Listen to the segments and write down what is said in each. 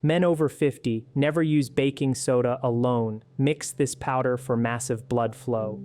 Men over 50 never use baking soda alone. Mix this powder for massive blood flow.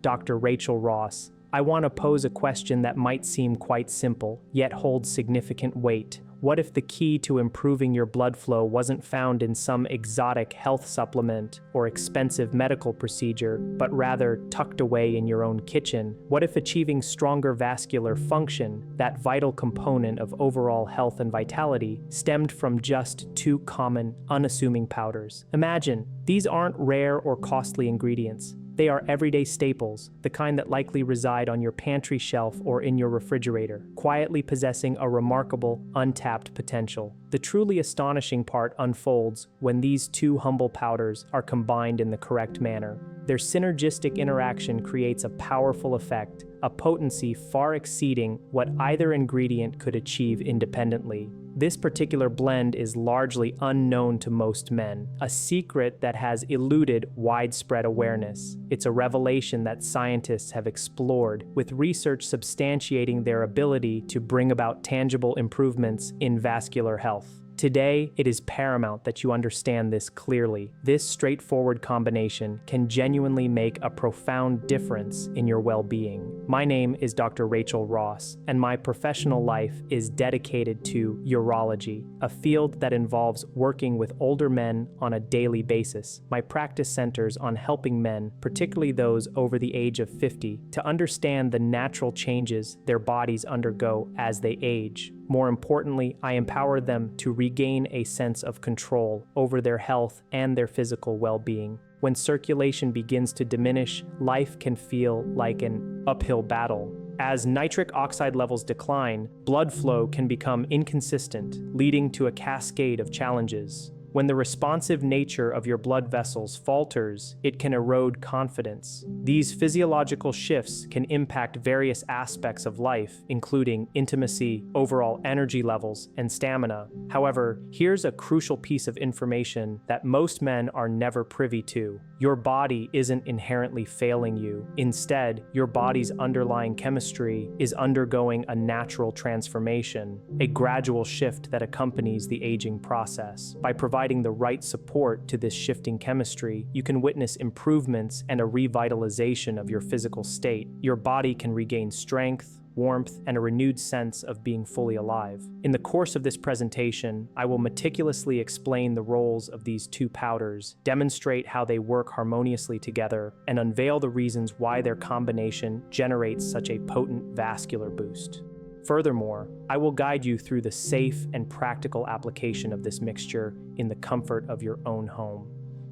Dr. Rachel Ross. I want to pose a question that might seem quite simple, yet holds significant weight. What if the key to improving your blood flow wasn't found in some exotic health supplement or expensive medical procedure, but rather tucked away in your own kitchen? What if achieving stronger vascular function, that vital component of overall health and vitality, stemmed from just two common, unassuming powders? Imagine, these aren't rare or costly ingredients. They are everyday staples, the kind that likely reside on your pantry shelf or in your refrigerator, quietly possessing a remarkable, untapped potential. The truly astonishing part unfolds when these two humble powders are combined in the correct manner. Their synergistic interaction creates a powerful effect, a potency far exceeding what either ingredient could achieve independently. This particular blend is largely unknown to most men, a secret that has eluded widespread awareness. It's a revelation that scientists have explored, with research substantiating their ability to bring about tangible improvements in vascular health. Today, it is paramount that you understand this clearly. This straightforward combination can genuinely make a profound difference in your well-being. My name is Dr. Rachel Ross, and my professional life is dedicated to urology, a field that involves working with older men on a daily basis. My practice centers on helping men, particularly those over the age of 50, to understand the natural changes their bodies undergo as they age. More importantly, I empower them to regain a sense of control over their health and their physical well-being. When circulation begins to diminish, life can feel like an uphill battle. As nitric oxide levels decline, blood flow can become inconsistent, leading to a cascade of challenges. When the responsive nature of your blood vessels falters, it can erode confidence. These physiological shifts can impact various aspects of life, including intimacy, overall energy levels, and stamina. However, here's a crucial piece of information that most men are never privy to. Your body isn't inherently failing you. Instead, your body's underlying chemistry is undergoing a natural transformation, a gradual shift that accompanies the aging process. By providing the right support to this shifting chemistry, you can witness improvements and a revitalization of your physical state. Your body can regain strength, warmth, and a renewed sense of being fully alive. In the course of this presentation, I will meticulously explain the roles of these two powders, demonstrate how they work harmoniously together, and unveil the reasons why their combination generates such a potent vascular boost. Furthermore, I will guide you through the safe and practical application of this mixture in the comfort of your own home.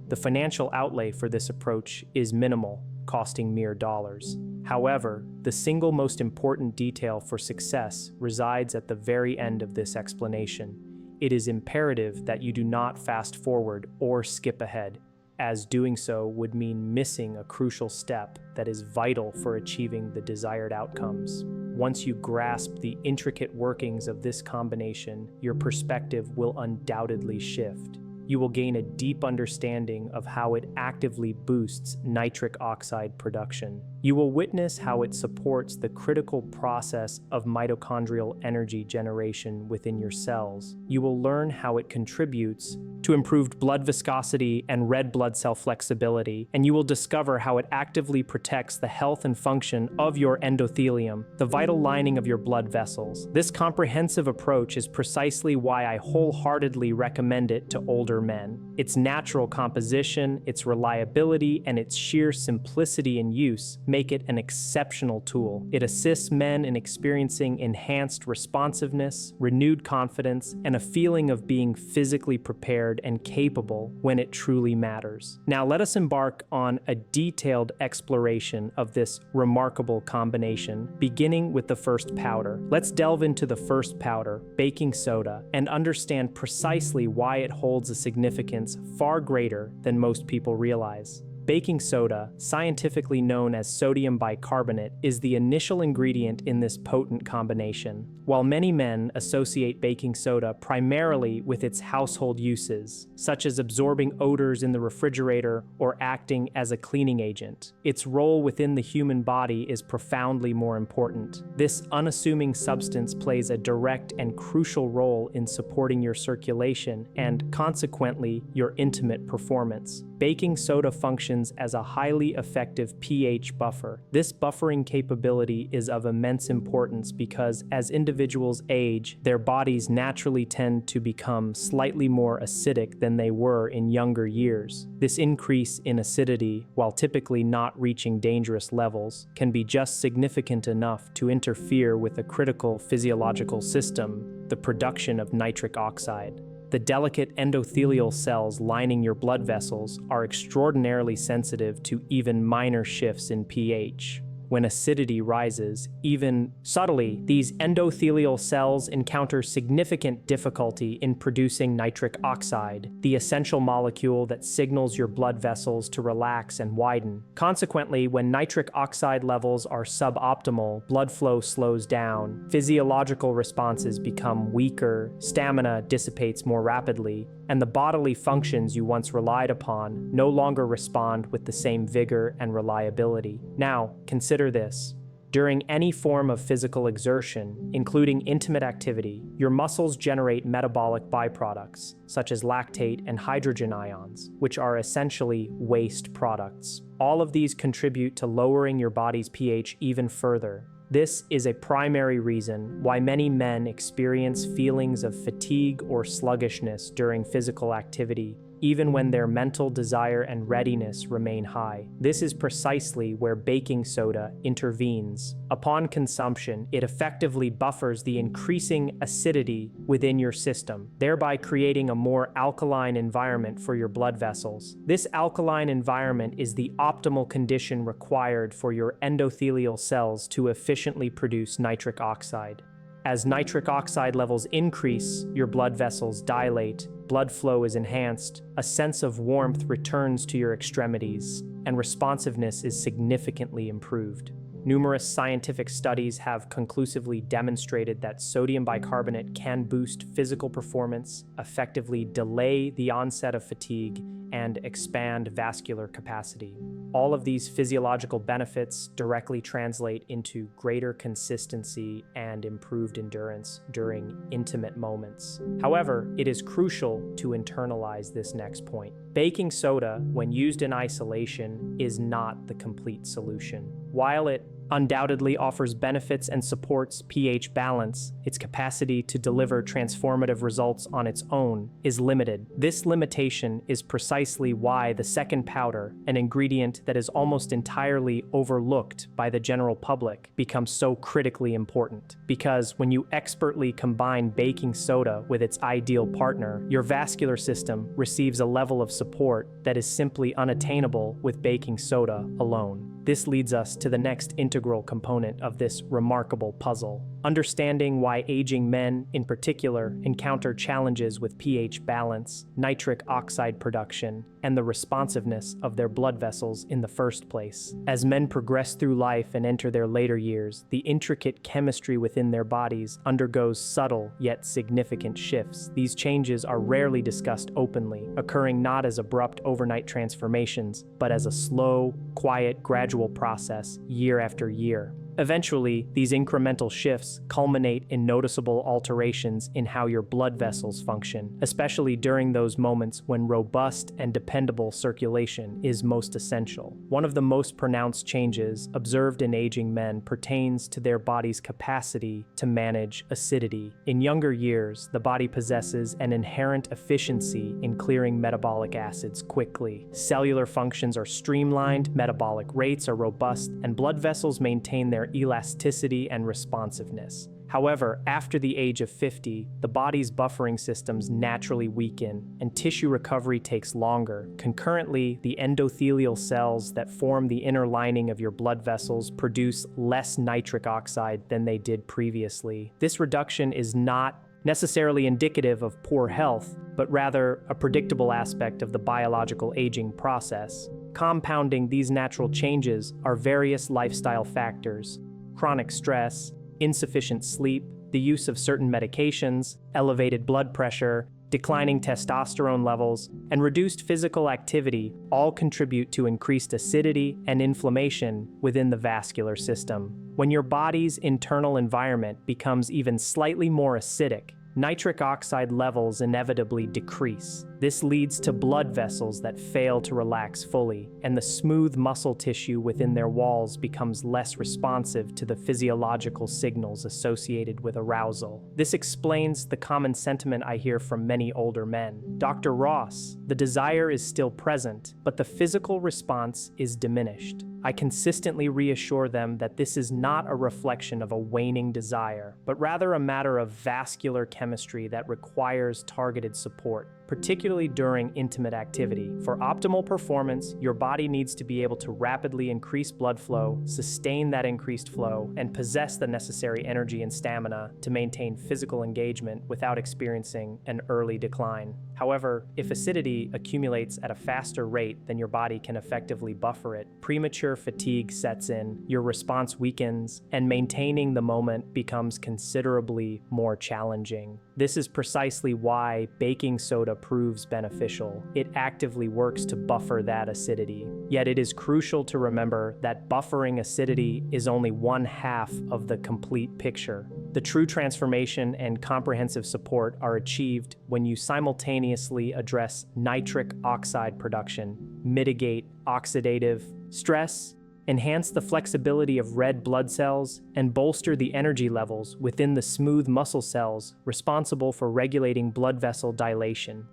The financial outlay for this approach is minimal, costing mere dollars. However, the single most important detail for success resides at the very end of this explanation. It is imperative that you do not fast forward or skip ahead, as doing so would mean missing a crucial step that is vital for achieving the desired outcomes. Once you grasp the intricate workings of this combination, your perspective will undoubtedly shift. You will gain a deep understanding of how it actively boosts nitric oxide production. You will witness how it supports the critical process of mitochondrial energy generation within your cells. You will learn how it contributes to improved blood viscosity and red blood cell flexibility, and you will discover how it actively protects the health and function of your endothelium, the vital lining of your blood vessels. This comprehensive approach is precisely why I wholeheartedly recommend it to older men. Its natural composition, its reliability, and its sheer simplicity in use make it an exceptional tool. It assists men in experiencing enhanced responsiveness, renewed confidence, and a feeling of being physically prepared and capable when it truly matters. Now let us embark on a detailed exploration of this remarkable combination, beginning with the first powder. Let's delve into the first powder, baking soda, and understand precisely why it holds a significance far greater than most people realize. Baking soda, scientifically known as sodium bicarbonate, is the initial ingredient in this potent combination. While many men associate baking soda primarily with its household uses, such as absorbing odors in the refrigerator or acting as a cleaning agent, its role within the human body is profoundly more important. This unassuming substance plays a direct and crucial role in supporting your circulation and, consequently, your intimate performance. Baking soda functions as a highly effective pH buffer. This buffering capability is of immense importance because as individuals age, their bodies naturally tend to become slightly more acidic than they were in younger years. This increase in acidity, while typically not reaching dangerous levels, can be just significant enough to interfere with a critical physiological system, the production of nitric oxide. The delicate endothelial cells lining your blood vessels are extraordinarily sensitive to even minor shifts in pH. When acidity rises, even subtly, these endothelial cells encounter significant difficulty in producing nitric oxide, the essential molecule that signals your blood vessels to relax and widen. Consequently, when nitric oxide levels are suboptimal, blood flow slows down, physiological responses become weaker, stamina dissipates more rapidly, and the bodily functions you once relied upon no longer respond with the same vigor and reliability. Now, consider this. During any form of physical exertion, including intimate activity, your muscles generate metabolic byproducts, such as lactate and hydrogen ions, which are essentially waste products. All of these contribute to lowering your body's pH even further. This is a primary reason why many men experience feelings of fatigue or sluggishness during physical activity, even when their mental desire and readiness remain high. This is precisely where baking soda intervenes. Upon consumption, it effectively buffers the increasing acidity within your system, thereby creating a more alkaline environment for your blood vessels. This alkaline environment is the optimal condition required for your endothelial cells to efficiently produce nitric oxide. As nitric oxide levels increase, your blood vessels dilate, blood flow is enhanced, a sense of warmth returns to your extremities, and responsiveness is significantly improved. Numerous scientific studies have conclusively demonstrated that sodium bicarbonate can boost physical performance, effectively delay the onset of fatigue, and expand vascular capacity. All of these physiological benefits directly translate into greater consistency and improved endurance during intimate moments. However, it is crucial to internalize this next point. Baking soda, when used in isolation, is not the complete solution. While it undoubtedly offers benefits and supports pH balance, its capacity to deliver transformative results on its own is limited. This limitation is precisely why the second powder, an ingredient that is almost entirely overlooked by the general public, becomes so critically important. Because when you expertly combine baking soda with its ideal partner, your vascular system receives a level of support that is simply unattainable with baking soda alone. This leads us to the next integral component of this remarkable puzzle. Understanding why aging men, in particular, encounter challenges with pH balance, nitric oxide production, and the responsiveness of their blood vessels in the first place. As men progress through life and enter their later years, the intricate chemistry within their bodies undergoes subtle yet significant shifts. These changes are rarely discussed openly, occurring not as abrupt overnight transformations, but as a slow, quiet, gradual process year after year. Eventually, these incremental shifts culminate in noticeable alterations in how your blood vessels function, especially during those moments when robust and dependable circulation is most essential. One of the most pronounced changes observed in aging men pertains to their body's capacity to manage acidity. In younger years, the body possesses an inherent efficiency in clearing metabolic acids quickly. Cellular functions are streamlined, metabolic rates are robust, and blood vessels maintain their elasticity and responsiveness. However, after the age of 50, the body's buffering systems naturally weaken, and tissue recovery takes longer. Concurrently, the endothelial cells that form the inner lining of your blood vessels produce less nitric oxide than they did previously. This reduction is not necessarily indicative of poor health, but rather a predictable aspect of the biological aging process. Compounding these natural changes are various lifestyle factors: chronic stress, insufficient sleep, the use of certain medications, elevated blood pressure, declining testosterone levels, and reduced physical activity all contribute to increased acidity and inflammation within the vascular system. When your body's internal environment becomes even slightly more acidic, nitric oxide levels inevitably decrease. This leads to blood vessels that fail to relax fully, and the smooth muscle tissue within their walls becomes less responsive to the physiological signals associated with arousal. This explains the common sentiment I hear from many older men. Dr. Ross, the desire is still present, but the physical response is diminished. I consistently reassure them that this is not a reflection of a waning desire, but rather a matter of vascular chemistry that requires targeted support, particularly during intimate activity. For optimal performance, your body needs to be able to rapidly increase blood flow, sustain that increased flow, and possess the necessary energy and stamina to maintain physical engagement without experiencing an early decline. However, if acidity accumulates at a faster rate than your body can effectively buffer it, premature fatigue sets in, your response weakens, and maintaining the moment becomes considerably more challenging. This is precisely why baking soda proves beneficial. It actively works to buffer that acidity. Yet it is crucial to remember that buffering acidity is only one half of the complete picture. The true transformation and comprehensive support are achieved when you simultaneously address nitric oxide production, mitigate oxidative stress, enhance the flexibility of red blood cells, and bolster the energy levels within the smooth muscle cells responsible for regulating blood vessel dilation.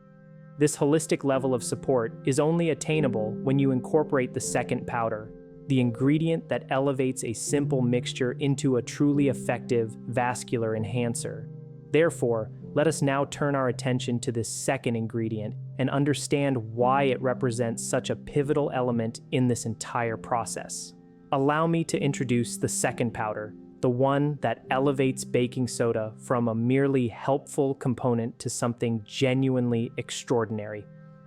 This holistic level of support is only attainable when you incorporate the second powder, the ingredient that elevates a simple mixture into a truly effective vascular enhancer. Therefore, let us now turn our attention to this second ingredient and understand why it represents such a pivotal element in this entire process. Allow me to introduce the second powder, the one that elevates baking soda from a merely helpful component to something genuinely extraordinary.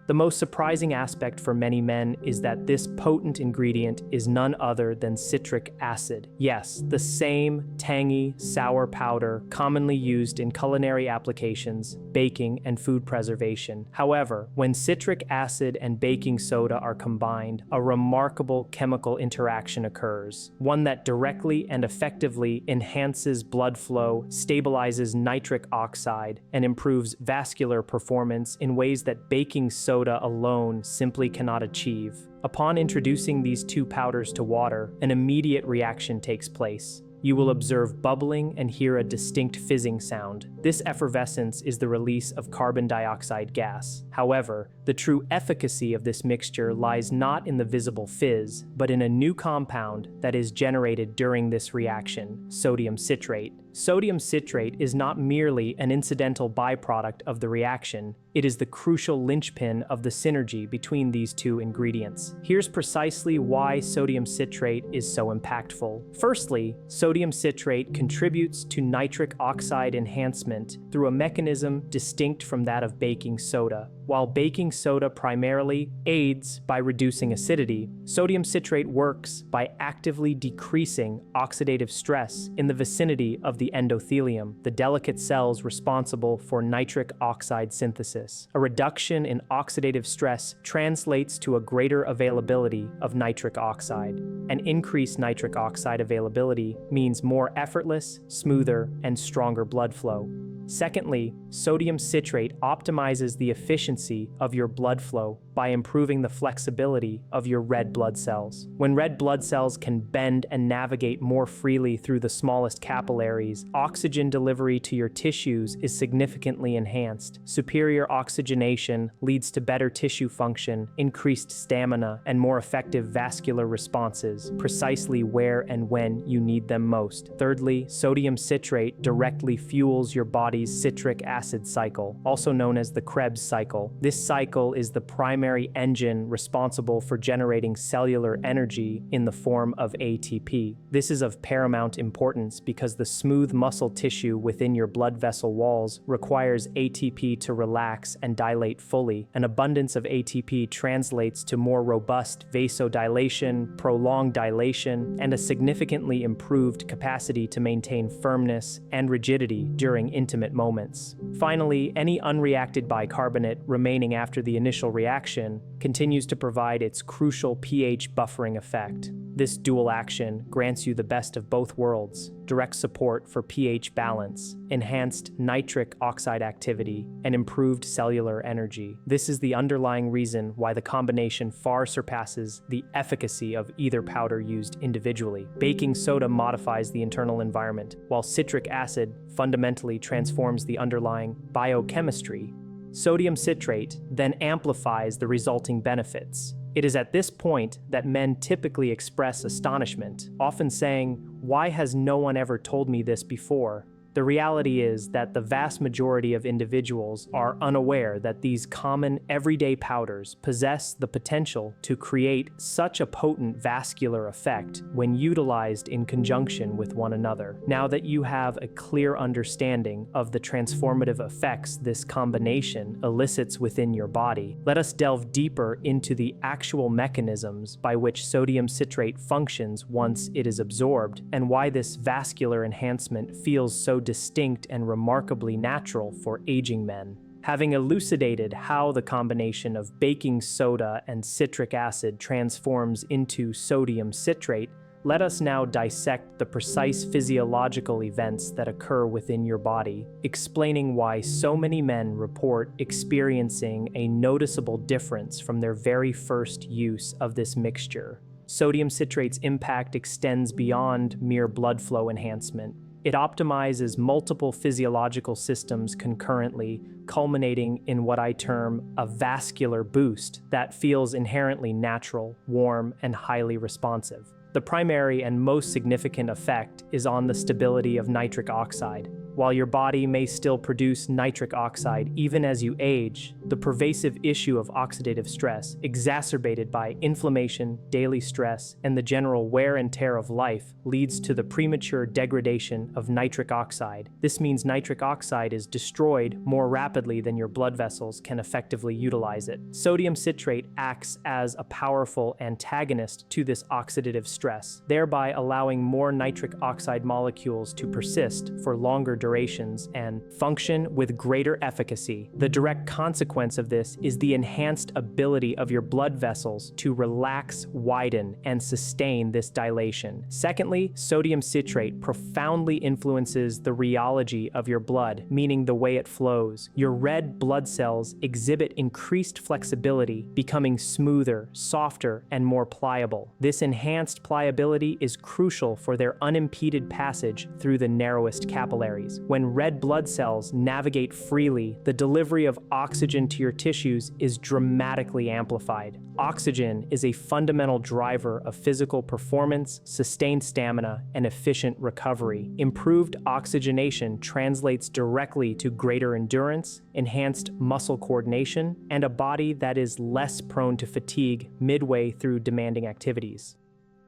The most surprising aspect for many men is that this potent ingredient is none other than citric acid. Yes, the same tangy, sour powder commonly used in culinary applications, baking, and food preservation. However, when citric acid and baking soda are combined, a remarkable chemical interaction occurs, one that directly and effectively enhances blood flow, stabilizes nitric oxide, and improves vascular performance in ways that baking soda alone simply cannot achieve. Upon introducing these two powders to water, an immediate reaction takes place. You will observe bubbling and hear a distinct fizzing sound. This effervescence is the release of carbon dioxide gas. However, the true efficacy of this mixture lies not in the visible fizz, but in a new compound that is generated during this reaction, sodium citrate. Sodium citrate is not merely an incidental byproduct of the reaction, it is the crucial linchpin of the synergy between these two ingredients. Here's precisely why sodium citrate is so impactful. Firstly, sodium citrate contributes to nitric oxide enhancement through a mechanism distinct from that of baking soda. While baking soda primarily aids by reducing acidity, sodium citrate works by actively decreasing oxidative stress in the vicinity of the endothelium, the delicate cells responsible for nitric oxide synthesis. A reduction in oxidative stress translates to a greater availability of nitric oxide. An increased nitric oxide availability means more effortless, smoother, and stronger blood flow. Secondly, sodium citrate optimizes the efficiency of your blood flow by improving the flexibility of your red blood cells. When red blood cells can bend and navigate more freely through the smallest capillaries, oxygen delivery to your tissues is significantly enhanced. Superior oxygenation leads to better tissue function, increased stamina, and more effective vascular responses, precisely where and when you need them most. Thirdly, sodium citrate directly fuels your body's body's citric acid cycle, also known as the Krebs cycle. This cycle is the primary engine responsible for generating cellular energy in the form of ATP. This is of paramount importance because the smooth muscle tissue within your blood vessel walls requires ATP to relax and dilate fully. An abundance of ATP translates to more robust vasodilation, prolonged dilation, and a significantly improved capacity to maintain firmness and rigidity during intimate moments. Finally, any unreacted bicarbonate remaining after the initial reaction continues to provide its crucial pH buffering effect. This dual action grants you the best of both worlds: direct support for pH balance, enhanced nitric oxide activity, and improved cellular energy. This is the underlying reason why the combination far surpasses the efficacy of either powder used individually. Baking soda modifies the internal environment, while citric acid fundamentally transforms the underlying biochemistry. Sodium citrate then amplifies the resulting benefits. It is at this point that men typically express astonishment, often saying, "Why has no one ever told me this before?" The reality is that the vast majority of individuals are unaware that these common everyday powders possess the potential to create such a potent vascular effect when utilized in conjunction with one another. Now that you have a clear understanding of the transformative effects this combination elicits within your body, let us delve deeper into the actual mechanisms by which sodium citrate functions once it is absorbed, and why this vascular enhancement feels so distinct and remarkably natural for aging men. Having elucidated how the combination of baking soda and citric acid transforms into sodium citrate, let us now dissect the precise physiological events that occur within your body, explaining why so many men report experiencing a noticeable difference from their very first use of this mixture. Sodium citrate's impact extends beyond mere blood flow enhancement. It optimizes multiple physiological systems concurrently, culminating in what I term a vascular boost that feels inherently natural, warm, and highly responsive. The primary and most significant effect is on the stability of nitric oxide. While your body may still produce nitric oxide even as you age, the pervasive issue of oxidative stress, exacerbated by inflammation, daily stress, and the general wear and tear of life, leads to the premature degradation of nitric oxide. This means nitric oxide is destroyed more rapidly than your blood vessels can effectively utilize it. Sodium citrate acts as a powerful antagonist to this oxidative stress, thereby allowing more nitric oxide molecules to persist for longer durations and function with greater efficacy. The direct consequence of this is the enhanced ability of your blood vessels to relax, widen, and sustain this dilation. Secondly, sodium citrate profoundly influences the rheology of your blood, meaning the way it flows. Your red blood cells exhibit increased flexibility, becoming smoother, softer, and more pliable. This enhanced pliability is crucial for their unimpeded passage through the narrowest capillaries. When red blood cells navigate freely, the delivery of oxygen to your tissues is dramatically amplified. Oxygen is a fundamental driver of physical performance, sustained stamina, and efficient recovery. Improved oxygenation translates directly to greater endurance, enhanced muscle coordination, and a body that is less prone to fatigue midway through demanding activities.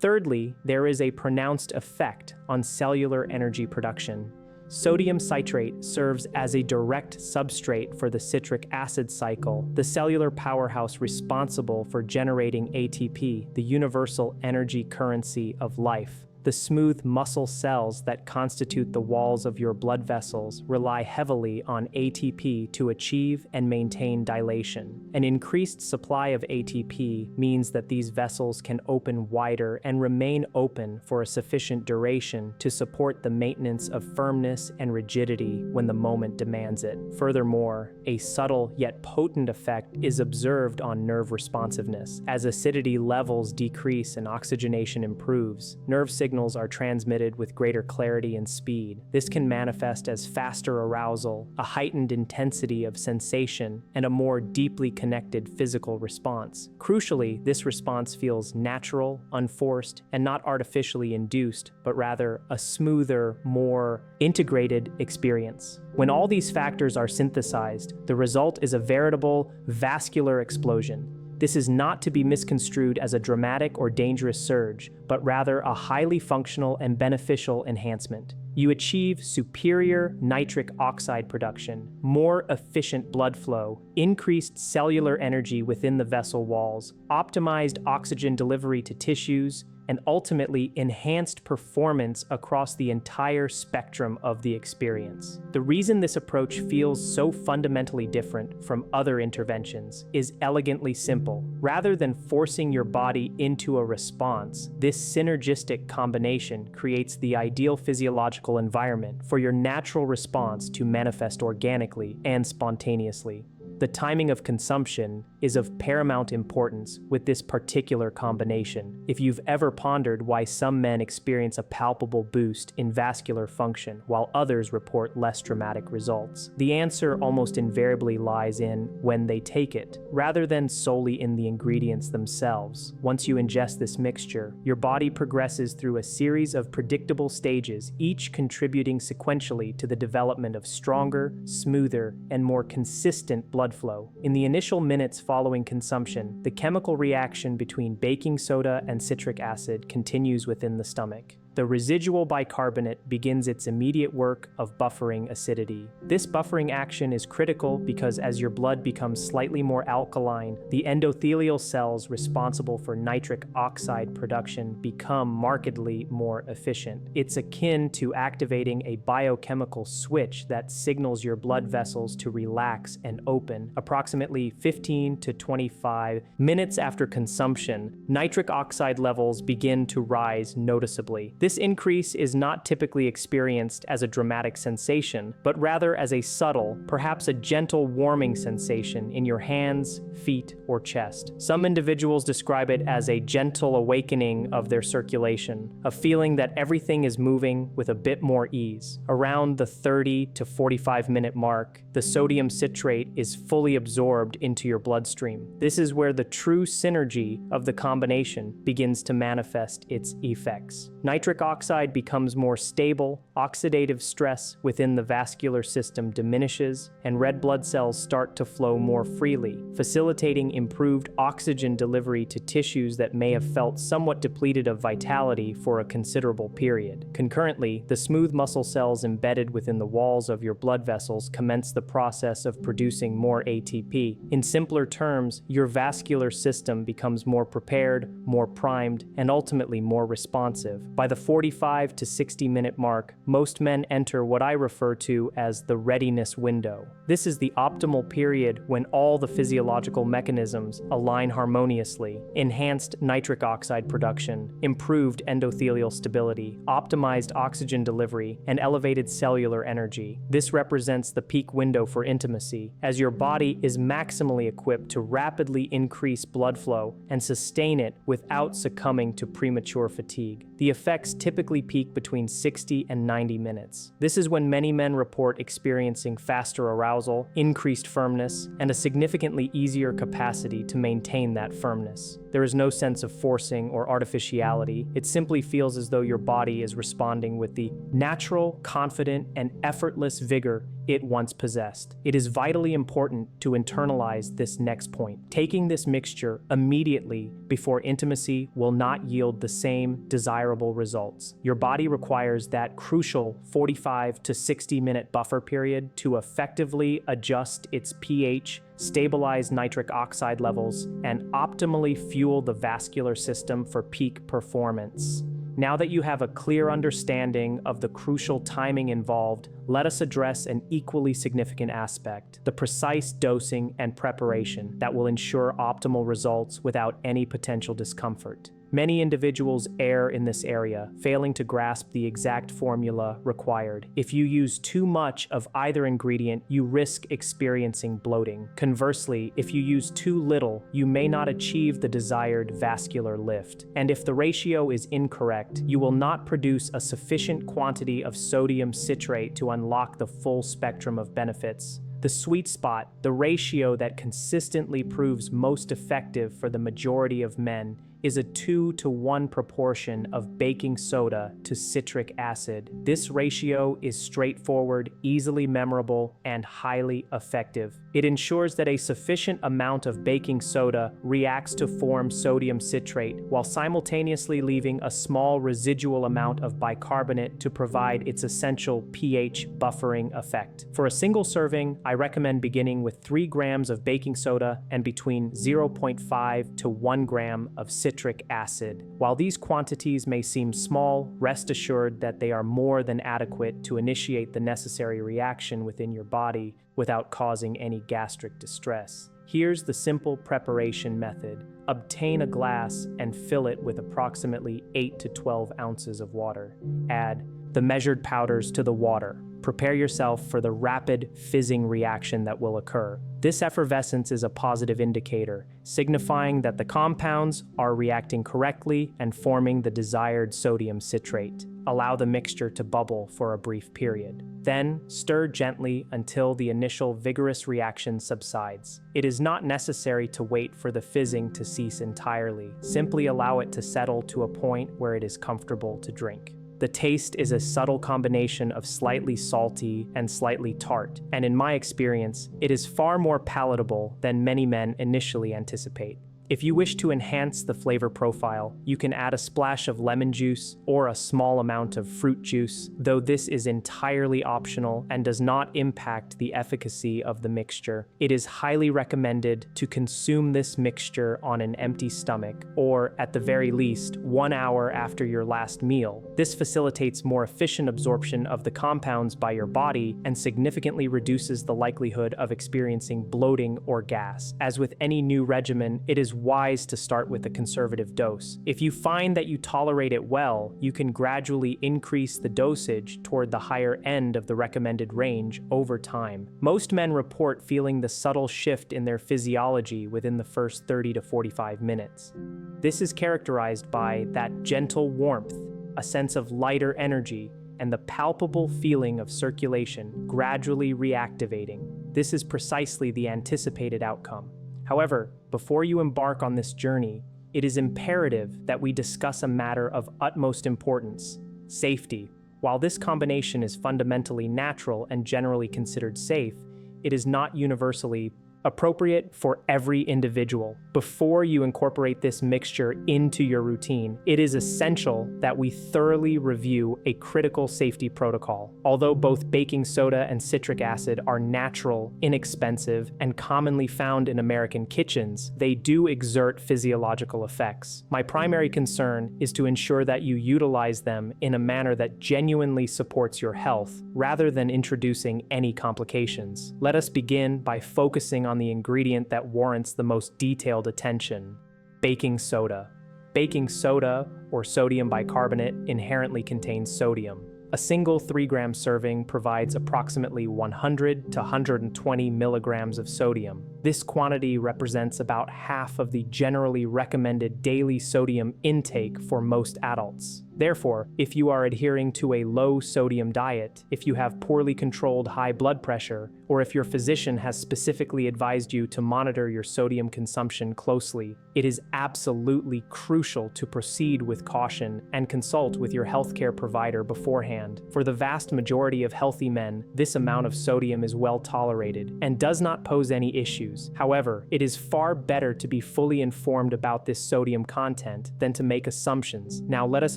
Thirdly, there is a pronounced effect on cellular energy production. Sodium citrate serves as a direct substrate for the citric acid cycle, the cellular powerhouse responsible for generating ATP, the universal energy currency of life. The smooth muscle cells that constitute the walls of your blood vessels rely heavily on ATP to achieve and maintain dilation. An increased supply of ATP means that these vessels can open wider and remain open for a sufficient duration to support the maintenance of firmness and rigidity when the moment demands it. Furthermore, a subtle yet potent effect is observed on nerve responsiveness. As acidity levels decrease and oxygenation improves, nerve signals signals are transmitted with greater clarity and speed. This can manifest as faster arousal, a heightened intensity of sensation, and a more deeply connected physical response. Crucially, this response feels natural, unforced, and not artificially induced, but rather a smoother, more integrated experience. When all these factors are synthesized, the result is a veritable vascular explosion. This is not to be misconstrued as a dramatic or dangerous surge, but rather a highly functional and beneficial enhancement. You achieve superior nitric oxide production, more efficient blood flow, increased cellular energy within the vessel walls, optimized oxygen delivery to tissues, and ultimately enhanced performance across the entire spectrum of the experience. The reason this approach feels so fundamentally different from other interventions is elegantly simple. Rather than forcing your body into a response, this synergistic combination creates the ideal physiological environment for your natural response to manifest organically and spontaneously. The timing of consumption is of paramount importance with this particular combination. If you've ever pondered why some men experience a palpable boost in vascular function while others report less dramatic results, the answer almost invariably lies in when they take it, rather than solely in the ingredients themselves. Once you ingest this mixture, your body progresses through a series of predictable stages, each contributing sequentially to the development of stronger, smoother, and more consistent blood flow. In the initial minutes following consumption, the chemical reaction between baking soda and citric acid continues within the stomach. The residual bicarbonate begins its immediate work of buffering acidity. This buffering action is critical because as your blood becomes slightly more alkaline, the endothelial cells responsible for nitric oxide production become markedly more efficient. It's akin to activating a biochemical switch that signals your blood vessels to relax and open. Approximately 15 to 25 minutes after consumption, nitric oxide levels begin to rise noticeably. This increase is not typically experienced as a dramatic sensation, but rather as a subtle, perhaps a gentle warming sensation in your hands, feet, or chest. Some individuals describe it as a gentle awakening of their circulation, a feeling that everything is moving with a bit more ease. Around the 30 to 45 minute mark, the sodium citrate is fully absorbed into your bloodstream. This is where the true synergy of the combination begins to manifest its effects. Nitric oxide becomes more stable, oxidative stress within the vascular system diminishes, and red blood cells start to flow more freely, facilitating improved oxygen delivery to tissues that may have felt somewhat depleted of vitality for a considerable period. Concurrently, the smooth muscle cells embedded within the walls of your blood vessels commence the process of producing more ATP. In simpler terms, your vascular system becomes more prepared, more primed, and ultimately more responsive. By the 45 to 60 minute mark, most men enter what I refer to as the readiness window. This is the optimal period when all the physiological mechanisms align harmoniously: enhanced nitric oxide production, improved endothelial stability, optimized oxygen delivery, and elevated cellular energy. This represents the peak window for intimacy, as your body is maximally equipped to rapidly increase blood flow and sustain it without succumbing to premature fatigue. The effects typically peak between 60 and 90 minutes. This is when many men report experiencing faster arousal, increased firmness, and a significantly easier capacity to maintain that firmness. There is no sense of forcing or artificiality. It simply feels as though your body is responding with the natural, confident, and effortless vigor it once possessed. It is vitally important to internalize this next point. Taking this mixture immediately before intimacy will not yield the same desirable results. Your body requires that crucial 45 to 60 minute buffer period to effectively adjust its pH, stabilize nitric oxide levels, and optimally fuel the vascular system for peak performance. Now that you have a clear understanding of the crucial timing involved, let us address an equally significant aspect: the precise dosing and preparation that will ensure optimal results without any potential discomfort. Many individuals err in this area, failing to grasp the exact formula required. If you use too much of either ingredient, you risk experiencing bloating. Conversely, if you use too little, you may not achieve the desired vascular lift. And if the ratio is incorrect, you will not produce a sufficient quantity of sodium citrate to unlock the full spectrum of benefits. The sweet spot, the ratio that consistently proves most effective for the majority of men, is a 2-to-1 proportion of baking soda to citric acid. This ratio is straightforward, easily memorable, and highly effective. It ensures that a sufficient amount of baking soda reacts to form sodium citrate, while simultaneously leaving a small residual amount of bicarbonate to provide its essential pH buffering effect. For a single serving, I recommend beginning with 3 grams of baking soda and between 0.5 to 1 gram of citric acid. While these quantities may seem small, rest assured that they are more than adequate to initiate the necessary reaction within your body without causing any gastric distress. Here's the simple preparation method. Obtain a glass and fill it with approximately 8 to 12 ounces of water. Add the measured powders to the water. Prepare yourself for the rapid fizzing reaction that will occur. This effervescence is a positive indicator, signifying that the compounds are reacting correctly and forming the desired sodium citrate. Allow the mixture to bubble for a brief period. Then, stir gently until the initial vigorous reaction subsides. It is not necessary to wait for the fizzing to cease entirely. Simply allow it to settle to a point where it is comfortable to drink. The taste is a subtle combination of slightly salty and slightly tart, and in my experience, it is far more palatable than many men initially anticipate. If you wish to enhance the flavor profile, you can add a splash of lemon juice or a small amount of fruit juice, though this is entirely optional and does not impact the efficacy of the mixture. It is highly recommended to consume this mixture on an empty stomach, or at the very least, 1 hour after your last meal. This facilitates more efficient absorption of the compounds by your body and significantly reduces the likelihood of experiencing bloating or gas. As with any new regimen, it is wise to start with a conservative dose. If you find that you tolerate it well, you can gradually increase the dosage toward the higher end of the recommended range over time. Most men report feeling the subtle shift in their physiology within the first 30 to 45 minutes. This is characterized by that gentle warmth, a sense of lighter energy, and the palpable feeling of circulation gradually reactivating. This is precisely the anticipated outcome. However, before you embark on this journey, it is imperative that we discuss a matter of utmost importance: safety. While this combination is fundamentally natural and generally considered safe, it is not universally appropriate for every individual. Before you incorporate this mixture into your routine, it is essential that we thoroughly review a critical safety protocol. Although both baking soda and citric acid are natural, inexpensive, and commonly found in American kitchens, they do exert physiological effects. My primary concern is to ensure that you utilize them in a manner that genuinely supports your health, rather than introducing any complications. Let us begin by focusing on the ingredient that warrants the most detailed attention: baking soda. Baking soda, or sodium bicarbonate, inherently contains sodium. A single 3-gram serving provides approximately 100 to 120 milligrams of sodium. This quantity represents about half of the generally recommended daily sodium intake for most adults. Therefore, if you are adhering to a low-sodium diet, if you have poorly controlled high blood pressure, or if your physician has specifically advised you to monitor your sodium consumption closely, it is absolutely crucial to proceed with caution and consult with your healthcare provider beforehand. For the vast majority of healthy men, this amount of sodium is well tolerated and does not pose any issues. However, it is far better to be fully informed about this sodium content than to make assumptions. Now let us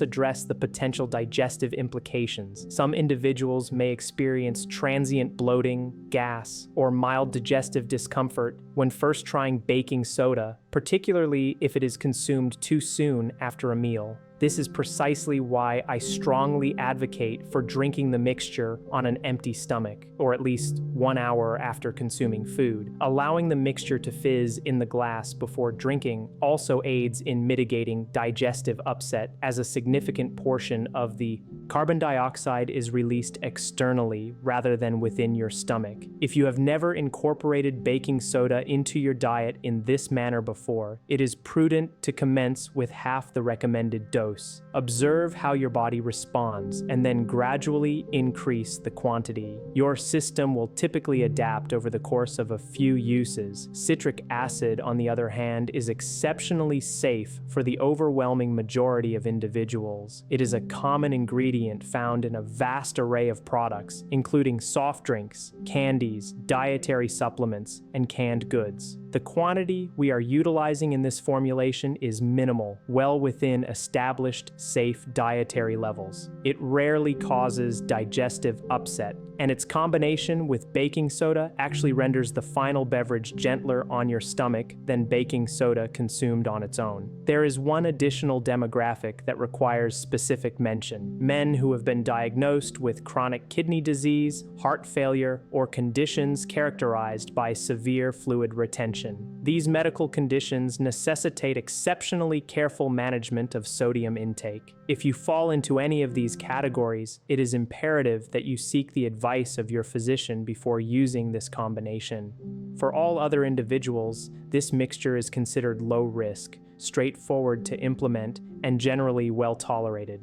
address the potential digestive implications. Some individuals may experience transient bloating, gas, or mild digestive discomfort when first trying baking soda, particularly if it is consumed too soon after a meal. This is precisely why I strongly advocate for drinking the mixture on an empty stomach, or at least 1 hour after consuming food. Allowing the mixture to fizz in the glass before drinking also aids in mitigating digestive upset, as a significant portion of the carbon dioxide is released externally rather than within your stomach. If you have never incorporated baking soda into your diet in this manner before, it is prudent to commence with half the recommended dose. Observe how your body responds and then gradually increase the quantity. Your system will typically adapt over the course of a few uses. Citric acid, on the other hand, is exceptionally safe for the overwhelming majority of individuals. It is a common ingredient found in a vast array of products, including soft drinks, candies, dietary supplements, and canned goods. The quantity we are utilizing in this formulation is minimal, well within established safe dietary levels. It rarely causes digestive upset, and its combination with baking soda actually renders the final beverage gentler on your stomach than baking soda consumed on its own. There is one additional demographic that requires specific mention: men who have been diagnosed with chronic kidney disease, heart failure, or conditions characterized by severe fluid retention. These medical conditions necessitate exceptionally careful management of sodium intake. If you fall into any of these categories, it is imperative that you seek the advice of your physician before using this combination. For all other individuals, this mixture is considered low risk, straightforward to implement, and generally well tolerated.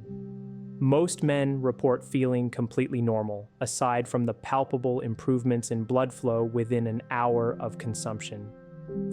Most men report feeling completely normal, aside from the palpable improvements in blood flow within an hour of consumption.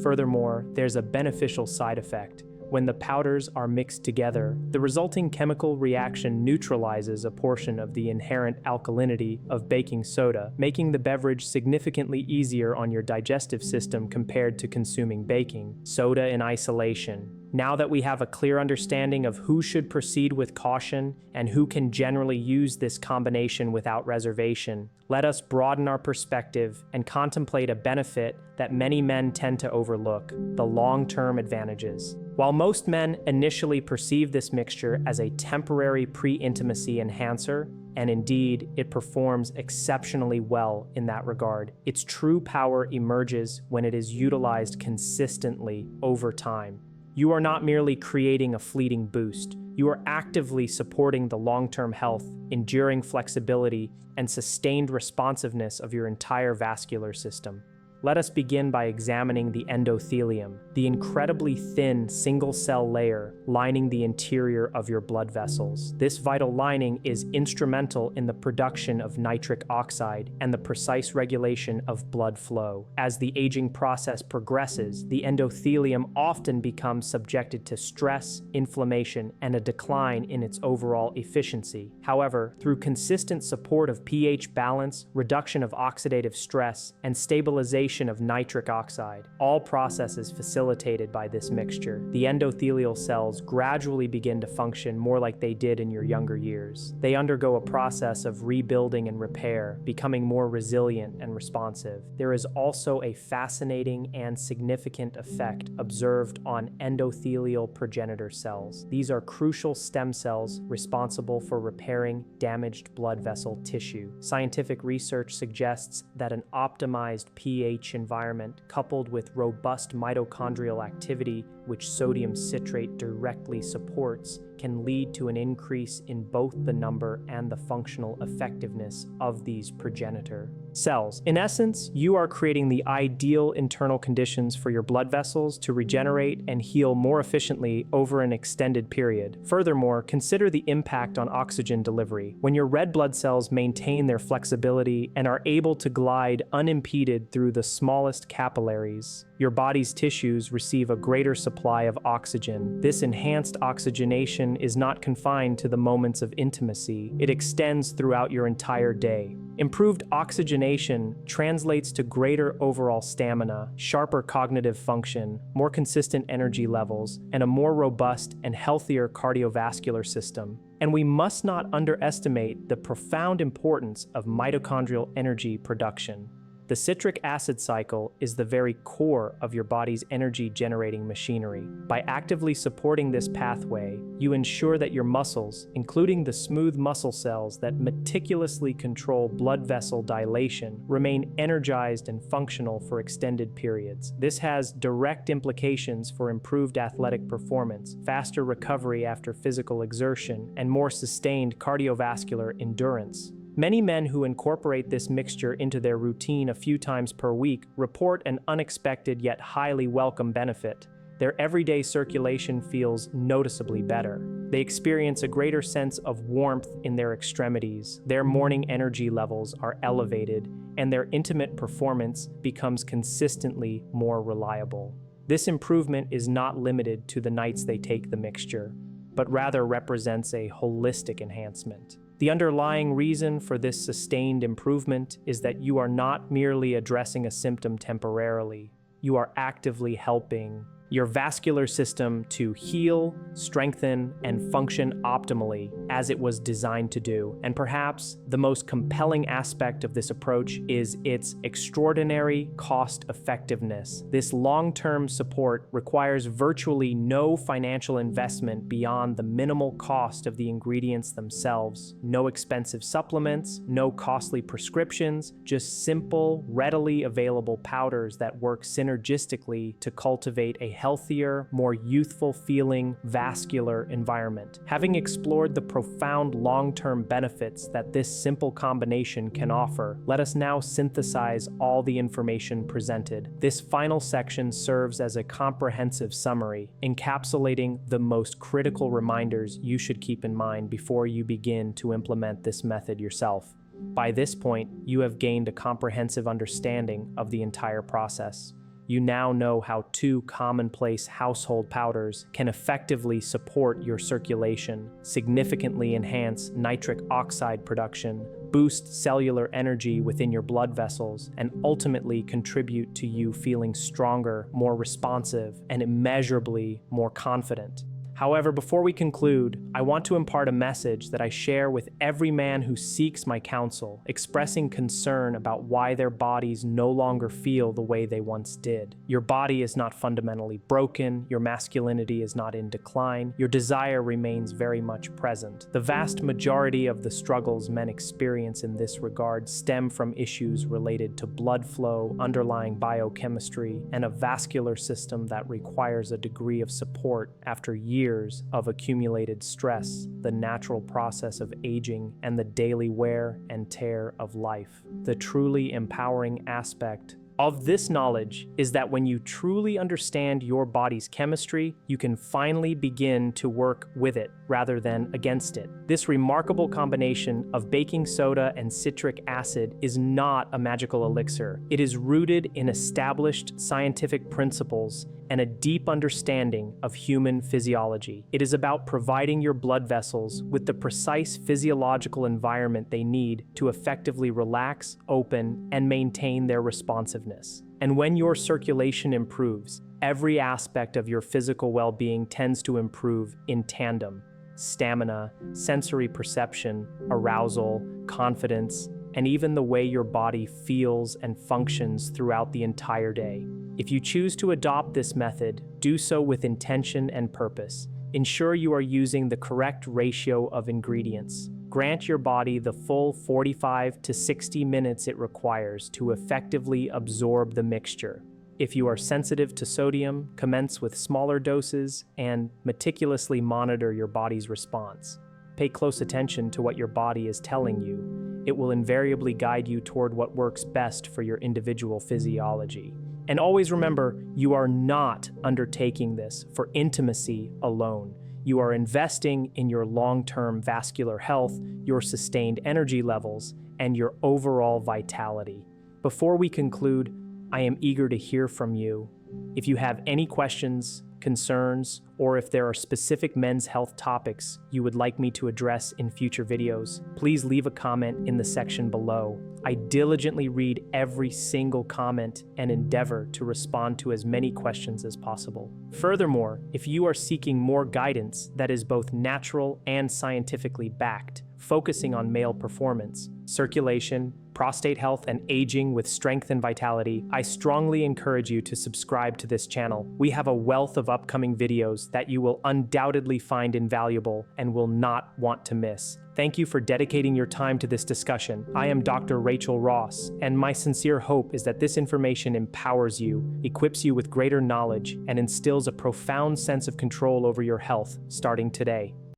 Furthermore, there's a beneficial side effect. When the powders are mixed together, the resulting chemical reaction neutralizes a portion of the inherent alkalinity of baking soda, making the beverage significantly easier on your digestive system compared to consuming baking soda in isolation. Now that we have a clear understanding of who should proceed with caution and who can generally use this combination without reservation, let us broaden our perspective and contemplate a benefit that many men tend to overlook: the long-term advantages. While most men initially perceive this mixture as a temporary pre-intimacy enhancer, and indeed it performs exceptionally well in that regard, its true power emerges when it is utilized consistently over time. You are not merely creating a fleeting boost. You are actively supporting the long-term health, enduring flexibility, and sustained responsiveness of your entire vascular system. Let us begin by examining the endothelium, the incredibly thin single-cell layer lining the interior of your blood vessels. This vital lining is instrumental in the production of nitric oxide and the precise regulation of blood flow. As the aging process progresses, the endothelium often becomes subjected to stress, inflammation, and a decline in its overall efficiency. However, through consistent support of pH balance, reduction of oxidative stress, and stabilization of nitric oxide, all processes facilitated by this mixture, the endothelial cells gradually begin to function more like they did in your younger years. They undergo a process of rebuilding and repair, becoming more resilient and responsive. There is also a fascinating and significant effect observed on endothelial progenitor cells. These are crucial stem cells responsible for repairing damaged blood vessel tissue. Scientific research suggests that an optimized pH environment coupled with robust mitochondrial activity, which sodium citrate directly supports, can lead to an increase in both the number and the functional effectiveness of these progenitor cells. In essence, you are creating the ideal internal conditions for your blood vessels to regenerate and heal more efficiently over an extended period. Furthermore, consider the impact on oxygen delivery. When your red blood cells maintain their flexibility and are able to glide unimpeded through the smallest capillaries, your body's tissues receive a greater supply of oxygen. This enhanced oxygenation is not confined to the moments of intimacy. It extends throughout your entire day. Improved oxygenation translates to greater overall stamina, sharper cognitive function, more consistent energy levels, and a more robust and healthier cardiovascular system. And we must not underestimate the profound importance of mitochondrial energy production. The The citric acid cycle is the very core of your body's energy-generating machinery. By actively supporting this pathway, you ensure that your muscles, including the smooth muscle cells that meticulously control blood vessel dilation, remain energized and functional for extended periods. This has direct implications for improved athletic performance, faster recovery after physical exertion, and more sustained cardiovascular endurance. Many men who incorporate this mixture into their routine a few times per week report an unexpected yet highly welcome benefit. Their everyday circulation feels noticeably better. They experience a greater sense of warmth in their extremities, their morning energy levels are elevated, and their intimate performance becomes consistently more reliable. This improvement is not limited to the nights they take the mixture, but rather represents a holistic enhancement. The underlying reason for this sustained improvement is that you are not merely addressing a symptom temporarily. You are actively helping your vascular system to heal, strengthen, and function optimally as it was designed to do. And perhaps the most compelling aspect of this approach is its extraordinary cost effectiveness. This long-term support requires virtually no financial investment beyond the minimal cost of the ingredients themselves. No expensive supplements, no costly prescriptions, just simple, readily available powders that work synergistically to cultivate a healthier, more youthful-feeling vascular environment. Having explored the profound long-term benefits that this simple combination can offer, let us now synthesize all the information presented. This final section serves as a comprehensive summary, encapsulating the most critical reminders you should keep in mind before you begin to implement this method yourself. By this point, you have gained a comprehensive understanding of the entire process. You now know how two commonplace household powders can effectively support your circulation, significantly enhance nitric oxide production, boost cellular energy within your blood vessels, and ultimately contribute to you feeling stronger, more responsive, and immeasurably more confident. However, before we conclude, I want to impart a message that I share with every man who seeks my counsel, expressing concern about why their bodies no longer feel the way they once did. Your body is not fundamentally broken, your masculinity is not in decline, your desire remains very much present. The vast majority of the struggles men experience in this regard stem from issues related to blood flow, underlying biochemistry, and a vascular system that requires a degree of support after years of accumulated stress, the natural process of aging, and the daily wear and tear of life. The truly empowering aspect of this knowledge is that when you truly understand your body's chemistry, you can finally begin to work with it rather than against it. This remarkable combination of baking soda and citric acid is not a magical elixir. It is rooted in established scientific principles and a deep understanding of human physiology. It is about providing your blood vessels with the precise physiological environment they need to effectively relax, open, and maintain their responsiveness. And when your circulation improves, every aspect of your physical well-being tends to improve in tandem. Stamina, sensory perception, arousal, confidence, and even the way your body feels and functions throughout the entire day. If you choose to adopt this method, do so with intention and purpose. Ensure you are using the correct ratio of ingredients. Grant your body the full 45 to 60 minutes it requires to effectively absorb the mixture. If you are sensitive to sodium, commence with smaller doses and meticulously monitor your body's response. Pay close attention to what your body is telling you. It will invariably guide you toward what works best for your individual physiology. And always remember, you are not undertaking this for intimacy alone. You are investing in your long-term vascular health, your sustained energy levels, and your overall vitality. Before we conclude, I am eager to hear from you. If you have any questions, concerns, or if there are specific men's health topics you would like me to address in future videos, please leave a comment in the section below. I diligently read every single comment and endeavor to respond to as many questions as possible. Furthermore, if you are seeking more guidance that is both natural and scientifically backed, focusing on male performance, circulation, prostate health, and aging with strength and vitality, I strongly encourage you to subscribe to this channel. We have a wealth of upcoming videos that you will undoubtedly find invaluable and will not want to miss. Thank you for dedicating your time to this discussion. I am Dr. Rachel Ross, and my sincere hope is that this information empowers you, equips you with greater knowledge, and instills a profound sense of control over your health starting today.